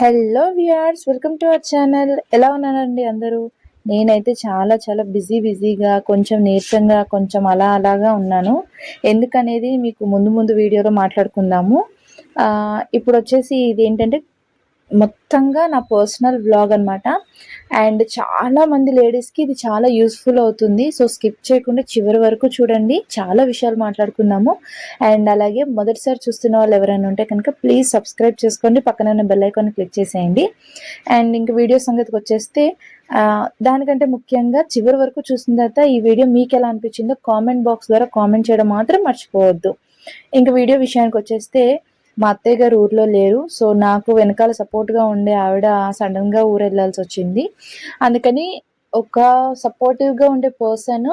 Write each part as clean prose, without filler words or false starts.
Hello viewers, welcome to our channel. ఎలా ఉన్నారండి అందరూ? నేనైతే చాలా బిజీగా, కొంచెం నీరసంగా, కొంచెం అలాగా ఉన్నాను. ఎందుకనేది మీకు ముందు వీడియోలో మాట్లాడుకుందాము. ఇప్పుడొచ్చేసి ఇదేంటంటే మొత్తంగా నా పర్సనల్ వ్లాగ్ అనమాట. అండ్ చాలా మంది లేడీస్కి ఇది చాలా యూస్ఫుల్ అవుతుంది. సో స్కిప్ చేయకుండా చివరి వరకు చూడండి, చాలా విషయాలు మాట్లాడుకుందాము. అండ్ అలాగే మొదటిసారి చూస్తున్న వాళ్ళు ఎవరైనా ఉంటే కనుక ప్లీజ్ సబ్స్క్రైబ్ చేసుకోండి, పక్కన ఉన్న బెల్ ఐకాన్ క్లిక్ చేసేయండి. అండ్ ఇంక వీడియో సంగతికి వచ్చేస్తే దానికంటే ముఖ్యంగా చివరి వరకు చూసిన తర్వాత ఈ వీడియో మీకు ఎలా అనిపించిందో కామెంట్ బాక్స్ ద్వారా కామెంట్ చేయడం మాత్రం మర్చిపోవద్దు. ఇంక వీడియో విషయానికి వచ్చేస్తే మా అత్తయ్య గారు ఊర్లో లేరు. సో నాకు వెనకాల సపోర్ట్గా ఉండే ఆవిడ సడన్గా ఊరు వెళ్ళాల్సి వచ్చింది. అందుకని ఒక సపోర్టివ్గా ఉండే పర్సన్,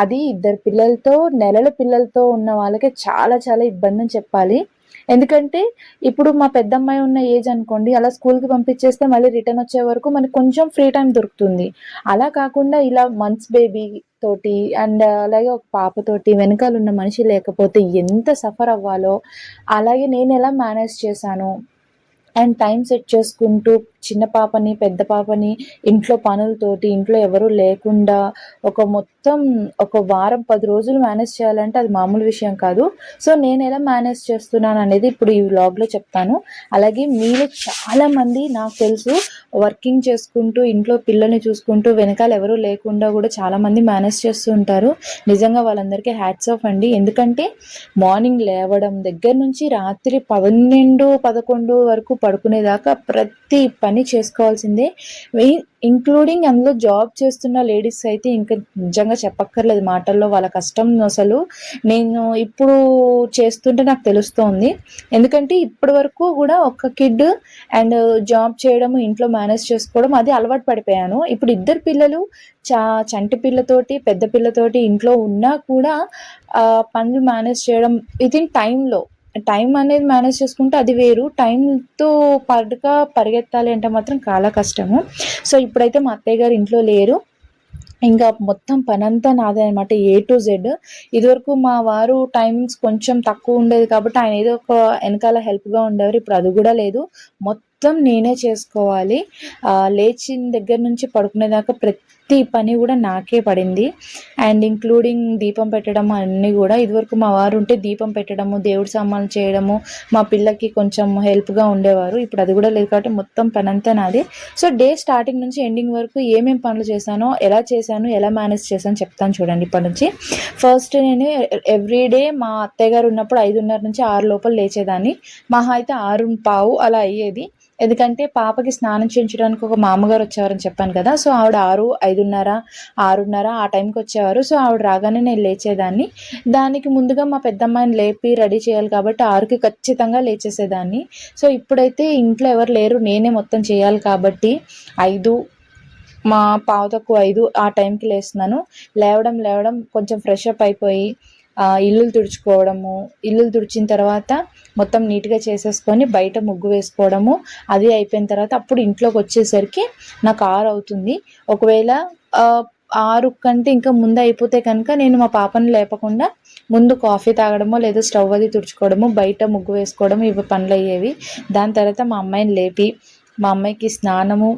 అది ఇద్దరు పిల్లలతో, నెలల పిల్లలతో ఉన్న వాళ్ళకి చాలా ఇబ్బంది అని చెప్పాలి. ఎందుకంటే ఇప్పుడు మా పెద్దమ్మాయి ఉన్న ఏజ్ అనుకోండి, అలా స్కూల్కి పంపించేస్తే మళ్ళీ రిటర్న్ వచ్చే వరకు మనకు కొంచెం ఫ్రీ టైం దొరుకుతుంది. అలా కాకుండా ఇలా మంత్స్ బేబీ తోటి అండ్ అలాగే ఒక పాపతోటి వెనకాల ఉన్న మనిషి లేకపోతే ఎంత సఫర్ అవ్వాలో, అలాగే నేను ఎలా మేనేజ్ చేశాను అండ్ టైం సెట్ చేసుకుంటూ చిన్న పాపని, పెద్ద పాపని, ఇంట్లో పనులతోటి, ఇంట్లో ఎవరు లేకుండా మొత్తం ఒక వారం 10 రోజులు మేనేజ్ చేయాలంటే అది మామూలు విషయం కాదు. సో నేను ఎలా మేనేజ్ చేస్తున్నాను అనేది ఇప్పుడు ఈ వ్లాగ్లో చెప్తాను. అలాగే మీలో చాలామంది నాకు తెలుసు వర్కింగ్ చేసుకుంటూ, ఇంట్లో పిల్లల్ని చూసుకుంటూ, వెనకాల ఎవరు లేకుండా కూడా చాలామంది మేనేజ్ చేస్తూ ఉంటారు. నిజంగా వాళ్ళందరికీ హ్యాట్స్ ఆఫ్ అండి. ఎందుకంటే మార్నింగ్ లేవడం దగ్గర నుంచి రాత్రి 12, 11 వరకు పడుకునేదాకా ప్రతి పని చేసుకోవాల్సిందే. ఇంక్లూడింగ్ అందులో జాబ్ చేస్తున్న లేడీస్ అయితే ఇంకా నిజంగా చెప్పక్కర్లేదు మాటల్లో. వాళ్ళ కష్టం అసలు నేను ఇప్పుడు చేస్తుంటే నాకు తెలుస్తోంది. ఎందుకంటే ఇప్పటి వరకు కూడా ఒక కిడ్ అండ్ జాబ్ చేయడం, ఇంట్లో మేనేజ్ చేసుకోవడం అది అలవాటు పడిపోయాను. ఇప్పుడు ఇద్దరు పిల్లలు, చంటి పిల్లతోటి, పెద్ద పిల్లతోటి ఇంట్లో ఉన్నా కూడా పనులు మేనేజ్ చేయడం వితిన్ టైం అనేది మేనేజ్ చేసుకుంటే అది వేరు. టైంతో పాటుగా పరిగెత్తాలి అంటే మాత్రం చాలా కష్టము. సో ఇప్పుడైతే మా అత్తయ్య గారు ఇంట్లో లేరు. ఇంకా మొత్తం పనంతా నాదే అనమాట, ఏ టు జెడ్. ఇదివరకు మా వారు టైమ్స్ కొంచెం తక్కువ ఉండేది కాబట్టి ఆయన ఏదో ఒక వెనకాల హెల్ప్గా ఉండేవారు. ఇప్పుడు అది కూడా లేదు, మొత్తం నేనే చేసుకోవాలి. లేచిన దగ్గర నుంచి పడుకునేదాకా ప్రతి పని కూడా నాకే పడింది. అండ్ ఇంక్లూడింగ్ దీపం పెట్టడం అన్నీ కూడా. ఇదివరకు మా వారు ఉంటే దీపం పెట్టడము, దేవుడి సామాన్లు చేయడము, మా పిల్లకి కొంచెం హెల్ప్గా ఉండేవారు. ఇప్పుడు అది కూడా లేదు కాబట్టి మొత్తం పనంతా నాదే. సో డే స్టార్టింగ్ నుంచి ఎండింగ్ వరకు ఏమేమి పనులు చేశానో, ఎలా మేనేజ్ చేశాను చెప్తాను చూడండి. ఇప్పటి నుంచి ఫస్ట్ నేను ఎవ్రీడే మా అత్తయ్య గారు ఉన్నప్పుడు 5:30 నుంచి 6 లోపల లేచేదాన్ని. మహా అయితే 6:15 అలా అయ్యేది. ఎందుకంటే పాపకి స్నానం చేయించడానికి ఒక మామగారు వచ్చేవారని చెప్పాను కదా. సో ఆవిడ 5:30 ఆ టైంకి వచ్చేవారు. సో ఆవిడ రాగానే నేను లేచేదాన్ని. దానికి ముందుగా మా పెద్దమ్మాయిని లేపి రెడీ చేయాలి కాబట్టి 6కి ఖచ్చితంగా లేచేసేదాన్ని. సో ఇప్పుడైతే ఇంట్లో ఎవరు లేరు, నేనే మొత్తం చేయాలి కాబట్టి 5, మా 5:15 ఆ టైంకి లేస్తున్నాను. లేవడం కొంచెం ఫ్రెష్ అప్ అయిపోయి ఇల్లులు తుడుచుకోవడము, ఇల్లులు తుడిచిన తర్వాత మొత్తం నీట్గా చేసేసుకొని బయట ముగ్గు వేసుకోవడము, అది అయిపోయిన తర్వాత అప్పుడు ఇంట్లోకి వచ్చేసరికి నాకు 6 అవుతుంది. ఒకవేళ 6 కంటే ఇంకా ముందు అయిపోతే కనుక నేను మా పాపను లేపకుండా ముందు కాఫీ తాగడమో లేదా స్టవ్ అది తుడుచుకోవడము, బయట ముగ్గు వేసుకోవడము, ఇవి పనులు అయ్యేవి. దాని తర్వాత మా అమ్మాయిని లేపి మా అమ్మాయికి స్నానము,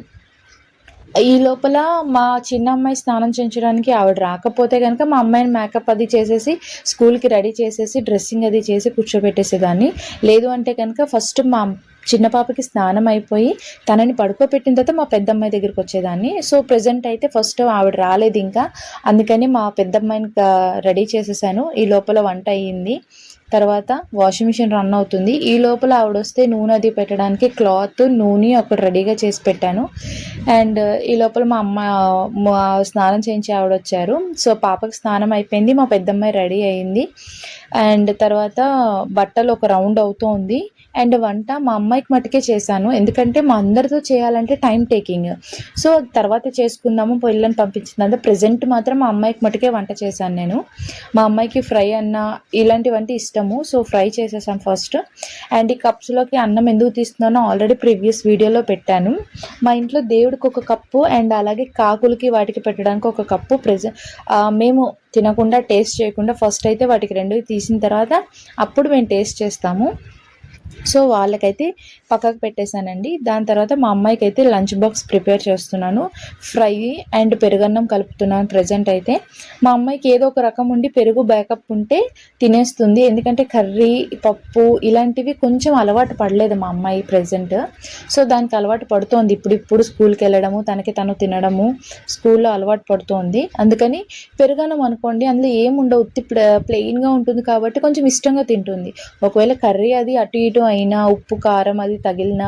ఈ లోపల మా చిన్న అమ్మాయి స్నానం చేయించడానికి ఆవిడ రాకపోతే కనుక మా అమ్మాయిని మేకప్ అది చేసేసి స్కూల్కి రెడీ చేసేసి డ్రెస్సింగ్ అది చేసి కూర్చోబెట్టేసేదాన్ని. లేదు అంటే కనుక ఫస్ట్ మా చిన్న పాపకి స్నానం అయిపోయి తనని పడుకోబెట్టిన తర్వాత మా పెద్దమ్మాయి దగ్గరికి వచ్చేదాన్ని. సో ప్రజెంట్ అయితే ఫస్ట్ ఆవిడ రాలేదు ఇంకా, అందుకని మా పెద్దమ్మాయిని రెడీ చేసేసాను. ఈ లోపల వంట అయ్యింది. తర్వాత వాషింగ్ మిషన్ రన్ అవుతుంది. ఈ లోపల ఆవిడ వస్తే నూనె అది పెట్టడానికి క్లాత్, నూనె ఒకటి రెడీగా చేసి పెట్టాను. అండ్ ఈ లోపల మా స్నానం చేయించి ఆవిడ వచ్చారు. సో పాపకి స్నానం అయిపోయింది, మా పెద్దమ్మాయి రెడీ అయింది. అండ్ తర్వాత బట్టలు ఒక రౌండ్ అవుతోంది. అండ్ వంట మా అమ్మాయికి మటుకే చేశాను, ఎందుకంటే మా అందరితో చేయాలంటే టైం టేకింగ్. సో తర్వాత చేసుకుందాము పిల్లల్ని పంపించిందంటే ప్రజెంట్ మాత్రం మా అమ్మాయికి మటుకే వంట చేశాను నేను. మా అమ్మాయికి ఫ్రై అన్న ఇలాంటివంటే ఇష్టము. సో ఫ్రై చేసేసాను ఫస్ట్. అండ్ ఈ కప్స్లోకి అన్నం ఎందుకు తీస్తున్నానో ఆల్రెడీ ప్రీవియస్ వీడియోలో పెట్టాను. మా ఇంట్లో దేవుడికి ఒక కప్పు అండ్ అలాగే కాకులకి వాటికి పెట్టడానికి ఒక కప్పు మేము తినకుండా టేస్ట్ చేయకుండా ఫస్ట్ అయితే వాటికి 2 తీసిన తర్వాత అప్పుడు మేము టేస్ట్ చేస్తాము. సో వాళ్ళకైతే పక్కకు పెట్టేశానండి. దాని తర్వాత మా అమ్మాయికి అయితే లంచ్ బాక్స్ ప్రిపేర్ చేస్తున్నాను. ఫ్రై అండ్ పెరుగన్నం కలుపుతున్నాను ప్రజెంట్ అయితే. మా అమ్మాయికి ఏదో ఒక రకం ఉండి పెరుగు బ్యాకప్ ఉంటే తినేస్తుంది. ఎందుకంటే కర్రీ, పప్పు ఇలాంటివి కొంచెం అలవాటు పడలేదు మా అమ్మాయి ప్రజెంట్. సో దానికి అలవాటు పడుతోంది. ఇప్పుడు స్కూల్కి వెళ్ళడము, తనకి తను తినడము, స్కూల్లో అలవాటు పడుతోంది. అందుకని పెరుగన్నం అనుకోండి, అందులో ఏముండవు, ఉత్తి ప్లెయిన్గా ఉంటుంది కాబట్టి కొంచెం ఇష్టంగా తింటుంది. ఒకవేళ కర్రీ అది అటు ఇటు అయినా, ఉప్పు కారం అది తగిలినా,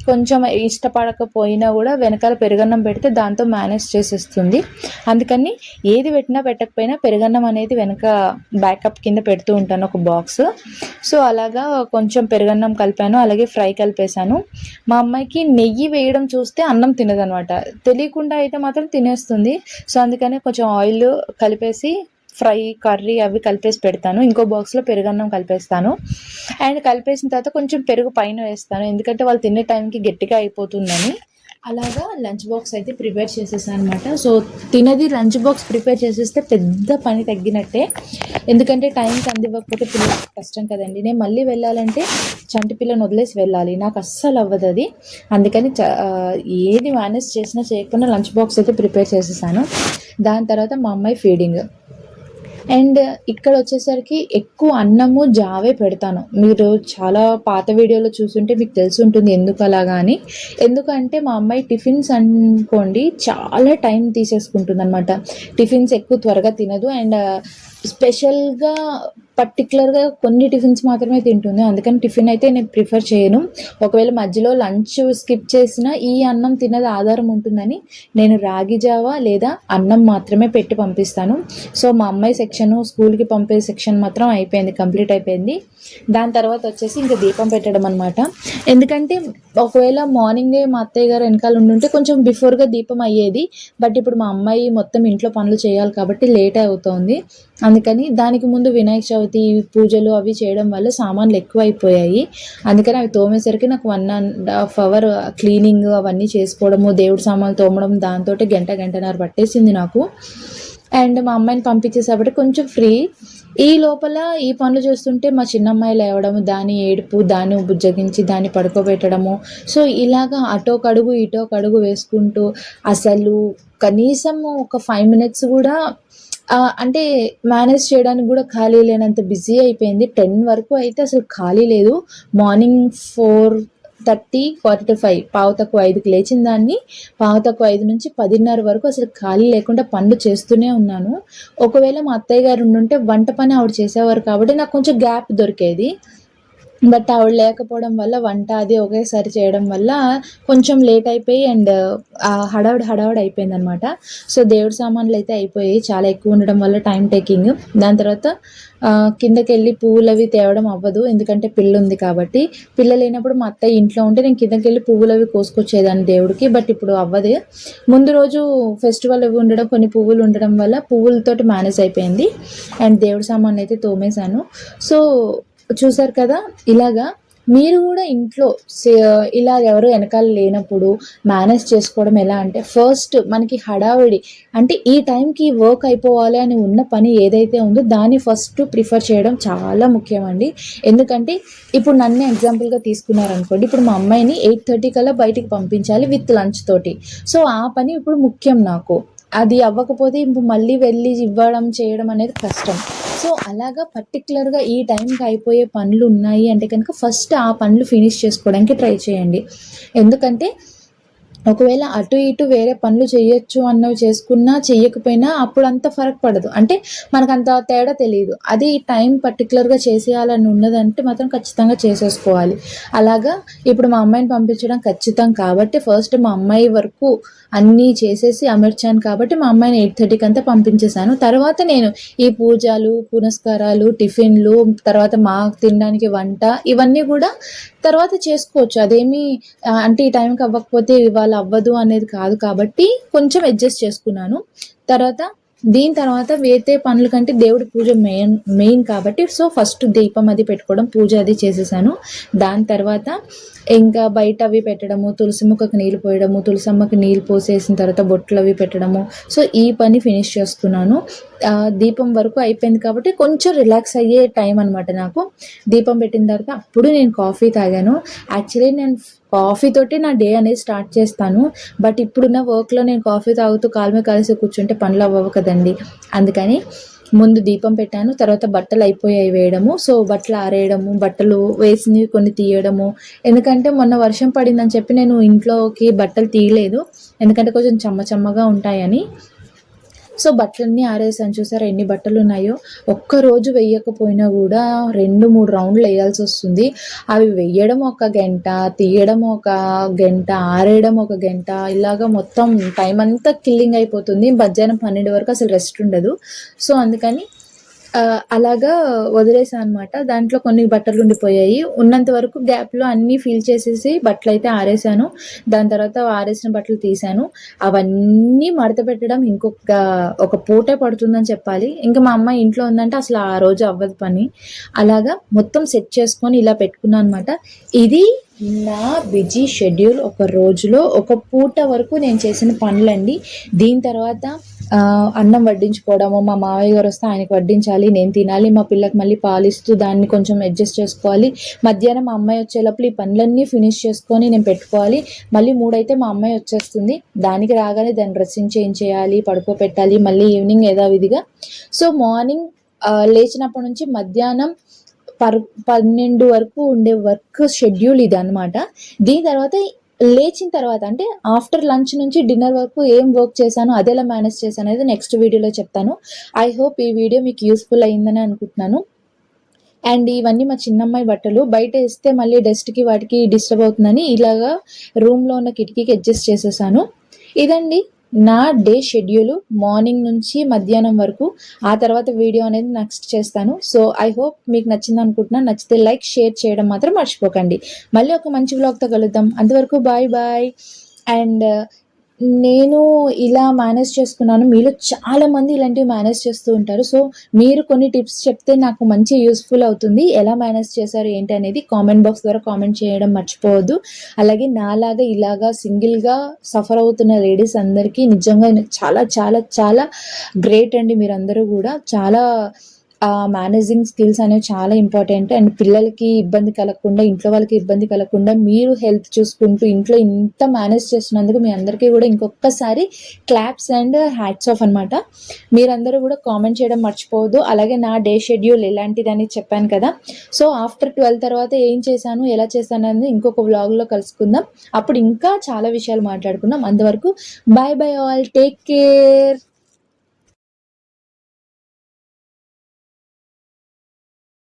కొంచెం ఇష్టపడకపోయినా కూడా వెనకాల పెరుగన్నం పెడితే దాంతో మేనేజ్ చేసేస్తుంది. అందుకని ఏది పెట్టినా పెట్టకపోయినా పెరుగన్నం అనేది వెనక బ్యాకప్ కింద పెడుతూ ఉంటాను ఒక బాక్స్. సో అలాగా కొంచెం పెరుగన్నం కలిపాను, అలాగే ఫ్రై కలిపేశాను. మా అమ్మాయికి నెయ్యి వేయడం చూస్తే అన్నం తినదనమాట, తెలియకుండా అయితే మాత్రం తినేస్తుంది. సో అందుకని కొంచెం ఆయిల్ కలిపేసి ఫ్రై, కర్రీ అవి కలిపేసి పెడతాను. ఇంకో బాక్స్లో పెరుగన్నం కలిపేస్తాను. అండ్ కలిపేసిన తర్వాత కొంచెం పెరుగు పైన వేస్తాను, ఎందుకంటే వాళ్ళు తినే టైంకి గట్టిగా అయిపోతుందని. అలాగా లంచ్ బాక్స్ అయితే ప్రిపేర్ చేసేసాను అనమాట. సో తినది లంచ్ బాక్స్ ప్రిపేర్ చేసేస్తే పెద్ద పని తగ్గినట్టే. ఎందుకంటే టైంకి అందివ్వకపోతే పిల్లలకి కష్టం కదండి. నేను మళ్ళీ వెళ్ళాలంటే చంటి పిల్లని వదిలేసి వెళ్ళాలి, నాకు అస్సలు అవ్వదు అది. అందుకని ఏది మేనేజ్ చేసినా చేయకుండా లంచ్ బాక్స్ అయితే ప్రిపేర్ చేసేసాను. దాని తర్వాత మా అమ్మాయి ఫీడింగ్. అండ్ ఇక్కడ వచ్చేసరికి ఎక్కువ అన్నము జావే పెడతాను. మీరు చాలా పాత వీడియోలో చూసుంటే మీకు తెలిసి ఉంటుంది ఎందుకు అలాగా అని. ఎందుకంటే మా అమ్మాయి టిఫిన్స్ అనుకోండి చాలా టైం తీసేసుకుంటుంది అనమాట. టిఫిన్స్ ఎక్కువ త్వరగా తినదు. అండ్ స్పెషల్గా పర్టికులర్గా కొన్ని టిఫిన్స్ మాత్రమే తింటుంది. అందుకని టిఫిన్ అయితే నేను ప్రిఫర్ చేయను. ఒకవేళ మధ్యలో లంచ్ స్కిప్ చేసినా ఈ అన్నం తినది ఆధారం ఉంటుందని నేను రాగి జావా లేదా అన్నం మాత్రమే పెట్టి పంపిస్తాను. సో మా అమ్మాయి సెక్షను, స్కూల్కి పంపే సెక్షన్ మాత్రం అయిపోయింది, కంప్లీట్ అయిపోయింది. దాని తర్వాత వచ్చేసి ఇంకా దీపం పెట్టడం అనమాట. ఎందుకంటే ఒకవేళ మార్నింగే మా అత్తయ్య గారు వెనకాల ఉండుంటే కొంచెం బిఫోర్గా దీపం అయ్యేది. బట్ ఇప్పుడు మా అమ్మాయి మొత్తం ఇంట్లో పనులు చేయాలి కాబట్టి లేట్ అవుతుంది. అందుకని దానికి ముందు వినాయక చవితి పూజలు అవి చేయడం వల్ల సామాన్లు ఎక్కువ అయిపోయాయి. అందుకని అవి తోమేసరికి నాకు 1.5 అవర్ క్లీనింగ్ అవన్నీ చేసుకోవడము, దేవుడి సామాన్లు తోమడం, దాంతో గంటన్నర పట్టేసింది నాకు. అండ్ మా అమ్మాయిని పంపించేసేపటి కొంచెం ఫ్రీ. ఈ లోపల ఈ పనులు చేస్తుంటే మా చిన్నమ్మాయి లేవడము, దాని ఏడుపు, దాన్ని బుజ్జగించి దాన్ని పడుకోబెట్టడము. సో ఇలాగా అటో కడుగు ఇటో కడుగు వేసుకుంటూ అసలు కనీసం ఒక 5 మినిట్స్ కూడా అంటే మేనేజ్ చేయడానికి కూడా ఖాళీ లేనంత బిజీ అయిపోయింది. 10 వరకు అయితే అసలు ఖాళీ లేదు. మార్నింగ్ 4:30, 4:45, 4:45కి లేచిన దాన్ని 4:45 నుంచి 10:30 వరకు అసలు ఖాళీ లేకుండా పనులు చేస్తూనే ఉన్నాను. ఒకవేళ మా అత్తయ్య గారు ఉండుంటే వంట పని ఆవిడ చేసేవారు కాబట్టి నాకు కొంచెం గ్యాప్ దొరికేది. బట్ ఆవిడ లేకపోవడం వల్ల వంట అది ఒకేసారి చేయడం వల్ల కొంచెం లేట్ అయిపోయి అండ్ హడావుడి అయిపోయింది అనమాట. సో దేవుడి సామాన్లు అయితే అయిపోయాయి, చాలా ఎక్కువ ఉండడం వల్ల టైం టేకింగ్. దాని తర్వాత కిందకి వెళ్ళి పువ్వులు అవి తేవడం అవ్వదు, ఎందుకంటే పిల్ల ఉంది కాబట్టి. పిల్ల లేనప్పుడు మా అత్తయ్య ఇంట్లో ఉంటే నేను కిందకి వెళ్ళి పువ్వులు అవి కోసుకొచ్చేదాన్ని దేవుడికి. బట్ ఇప్పుడు అవ్వదు. ముందు రోజు ఫెస్టివల్ అవి ఉండడం, కొన్ని పువ్వులు ఉండడం వల్ల పువ్వులతోటి మేనేజ్ అయిపోయింది. అండ్ దేవుడి సామాన్లు అయితే తోమేశాను. సో చూసారు కదా, ఇలాగా మీరు కూడా ఇంట్లో ఇలా ఎవరు వెనకాల లేనప్పుడు మేనేజ్ చేసుకోవడం ఎలా అంటే, ఫస్ట్ మనకి హడావిడి అంటే ఈ టైంకి వర్క్ అయిపోవాలి అని ఉన్న పని ఏదైతే ఉందో దాన్ని ఫస్ట్ ప్రిఫర్ చేయడం చాలా ముఖ్యమండి. ఎందుకంటే ఇప్పుడు నన్ను ఎగ్జాంపుల్గా తీసుకున్నారనుకోండి, ఇప్పుడు మా అమ్మాయిని 8:30 కల్లా బయటికి పంపించాలి విత్ లంచ్ తోటి. సో ఆ పని ఇప్పుడు ముఖ్యం నాకు. అది అవ్వకపోతే ఇప్పుడు మళ్ళీ వెళ్ళి ఇవ్వడం చేయడం అనేది కష్టం. సో అలాగా పర్టికులర్గా ఈ టైంకి అయిపోయే పనులు ఉన్నాయి అంటే కనుక ఫస్ట్ ఆ పనులు ఫినిష్ చేసుకోవడానికి ట్రై చేయండి. ఎందుకంటే ఒకవేళ అటు ఇటు వేరే పనులు చేయొచ్చు అన్నవి చేసుకున్నా చెయ్యకపోయినా అప్పుడు అంత ఫరక్ పడదు, అంటే మనకు అంత తేడా తెలియదు. అది టైం పర్టికులర్గా చేసేయాలని ఉన్నదంటే మాత్రం ఖచ్చితంగా చేసేసుకోవాలి. అలాగా ఇప్పుడు మా అమ్మాయిని పంపించడం ఖచ్చితం కాబట్టి ఫస్ట్ మా అమ్మాయి వరకు అన్నీ చేసేసి అమర్చాను కాబట్టి మా అమ్మాయిని 8:30కి అంతా పంపించేశాను. తర్వాత నేను ఈ పూజలు, పునస్కారాలు, టిఫిన్లు, తర్వాత మాకు తినడానికి వంట ఇవన్నీ కూడా తర్వాత చేసుకోవచ్చు. అదేమి అంటే ఈ టైంకి అవ్వకపోతే ఇవాళ అవ్వదు అనేది కాదు కాబట్టి కొంచెం అడ్జస్ట్ చేసుకున్నాను. దీని తర్వాత వేరే పనుల కంటే దేవుడి పూజ మెయిన్ కాబట్టి సో ఫస్ట్ దీపం అది పెట్టుకోవడం, పూజ అది చేసేసాను. దాని తర్వాత ఇంకా బయట అవి పెట్టడము, తులసి మొక్కకి నీళ్ళు పోయడము, తులసమ్మకి నీళ్ళు పోసేసిన తర్వాత బొట్లు అవి పెట్టడము. సో ఈ పని ఫినిష్ చేసుకున్నాను. దీపం వరకు అయిపోయింది కాబట్టి కొంచెం రిలాక్స్ అయ్యే టైం అనమాట నాకు. దీపం పెట్టిన తర్వాత అప్పుడు నేను కాఫీ తాగాను. యాక్చువల్లీ నేను కాఫీ తోటి నా డే అనేది స్టార్ట్ చేస్తాను. బట్ ఇప్పుడున్న వర్క్లో నేను కాఫీ తాగుతూ కాలు మీద కాలేసి కూర్చుంటే పనులు అవ్వవు కదండి. అందుకని ముందు దీపం పెట్టాను, తర్వాత బట్టలు అయిపోయాయి వేయడము. సో బట్టలు ఆరేయడము, బట్టలు వేసినవి కొన్ని తీయడము. ఎందుకంటే మొన్న వర్షం పడిందని చెప్పి నేను ఇంట్లోకి బట్టలు తీయలేదు, ఎందుకంటే కొంచెం చెమ్మగా ఉంటాయని. సో బట్టలన్నీ ఆరేసాను. చూసారా ఎన్ని బట్టలు ఉన్నాయో. ఒక్కరోజు వెయ్యకపోయినా కూడా 2-3 రౌండ్లు వేయాల్సి వస్తుంది. అవి వెయ్యడం ఒక గంట, తీయడం ఒక గంట, ఆరేయడం ఒక గంట, ఇలాగా మొత్తం టైం అంతా కిల్లింగ్ అయిపోతుంది. మధ్యాహ్నం 12 వరకు అసలు రెస్ట్ ఉండదు. సో అందుకని అలాగా వదిలేసాను అనమాట. దాంట్లో కొన్ని బట్టలు ఉండిపోయాయి. ఉన్నంత వరకు గ్యాప్లో అన్నీ ఫిల్ చేసేసి బట్టలు అయితే ఆరేసాను. దాని తర్వాత ఆరేసిన బట్టలు తీసాను. అవన్నీ మడత పెట్టడం ఒక పూటే పడుతుందని చెప్పాలి. ఇంకా మా అమ్మ ఇంట్లో ఉందంటే అసలు ఆ రోజు అవ్వదు పని. అలాగా మొత్తం సెట్ చేసుకొని ఇలా పెట్టుకున్నాను అనమాట. ఇది నా బిజీ షెడ్యూల్. ఒక రోజులో ఒక పూట వరకు నేను చేసిన పనులండి. దీని తర్వాత అన్నం వడ్డించుకోవడము, మా మావయ్య గారు వస్తే ఆయనకి వడ్డించాలి, నేను తినాలి, మా పిల్లకి మళ్ళీ పాలిస్తూ దాన్ని కొంచెం అడ్జస్ట్ చేసుకోవాలి. మధ్యాహ్నం మా అమ్మాయి వచ్చేలోపల ఈ పనులన్నీ ఫినిష్ చేసుకొని నేను పెట్టుకోవాలి. మళ్ళీ 3 అయితే మా అమ్మాయి వచ్చేస్తుంది. దానికి రాగానే దాన్ని డ్రెస్సింగ్ చేంజ్ చేయాలి, పడుకోబెట్టాలి, మళ్ళీ ఈవినింగ్ యథావిధిగా. సో మార్నింగ్ లేచినప్పటి నుంచి మధ్యాహ్నం 12 వరకు ఉండే వర్క్ షెడ్యూల్ ఇది అనమాట. దీని తర్వాత లేచిన తర్వాత అంటే ఆఫ్టర్ లంచ్ నుంచి డిన్నర్ వరకు ఏం వర్క్ చేశాను, అది ఎలా మేనేజ్ చేశాను అనేది నెక్స్ట్ వీడియోలో చెప్తాను. ఐ హోప్ ఈ వీడియో మీకు యూస్ఫుల్ అయిందని అనుకుంటున్నాను. అండ్ ఇవన్నీ మా చిన్నమ్మాయి బట్టలు. బయట వేస్తే మళ్ళీ డస్ట్కి వాటికి డిస్టర్బ్ అవుతుందని ఇలాగా రూమ్లో ఉన్న కిటికీకి అడ్జస్ట్ చేసేసాను. ఇదండి నా డే షెడ్యూల్, మార్నింగ్ నుంచి మధ్యాహ్నం వరకు. ఆ తర్వాత వీడియో అనేది నెక్స్ట్ చేస్తాను. సో ఐ హోప్ మీకు నచ్చింది అనుకుంటున్నాను. నచ్చితే లైక్, షేర్ చేయడం మాత్రం మర్చిపోకండి. మళ్ళీ ఒక మంచి వ్లాగ్తో కలుద్దాం. అంతవరకు బాయ్. అండ్ నేను ఇలా మేనేజ్ చేసుకున్నాను. మీలో చాలామంది ఇలాంటివి మేనేజ్ చేస్తూ ఉంటారు. సో మీరు కొన్ని టిప్స్ చెప్తే నాకు మంచి యూస్ఫుల్ అవుతుంది. ఎలా మేనేజ్ చేశారు ఏంటి అనేది కామెంట్ బాక్స్ ద్వారా కామెంట్ చేయడం మర్చిపోవద్దు. అలాగే నాలాగా ఇలాగా సింగిల్గా సఫర్ అవుతున్న లేడీస్ అందరికీ నిజంగా చాలా చాలా చాలా గ్రేట్ అండి. మీరందరూ కూడా చాలా మేనేజింగ్ స్కిల్స్ అనేవి చాలా ఇంపార్టెంట్. అండ్ పిల్లలకి ఇబ్బంది కలగకుండా, ఇంట్లో వాళ్ళకి ఇబ్బంది కలగకుండా మీరు హెల్త్ చూసుకుంటూ ఇంట్లో ఇంత మేనేజ్ చేస్తున్నందుకు మీ అందరికీ కూడా ఇంకొకసారి క్లాప్స్ అండ్ హ్యాట్స్ ఆఫ్ అనమాట. మీరందరూ కూడా కామెంట్ చేయడం మర్చిపోవద్దు. అలాగే నా డే షెడ్యూల్ ఎలాంటిదని చెప్పాను కదా. సో ఆఫ్టర్ 12 తర్వాత ఏం చేశాను, ఎలా చేశాను అనేది ఇంకొక వ్లాగ్లో కలుసుకుందాం. అప్పుడు ఇంకా చాలా విషయాలు మాట్లాడుకుందాం. అంతవరకు బాయ్ ఆల్, టేక్ కేర్.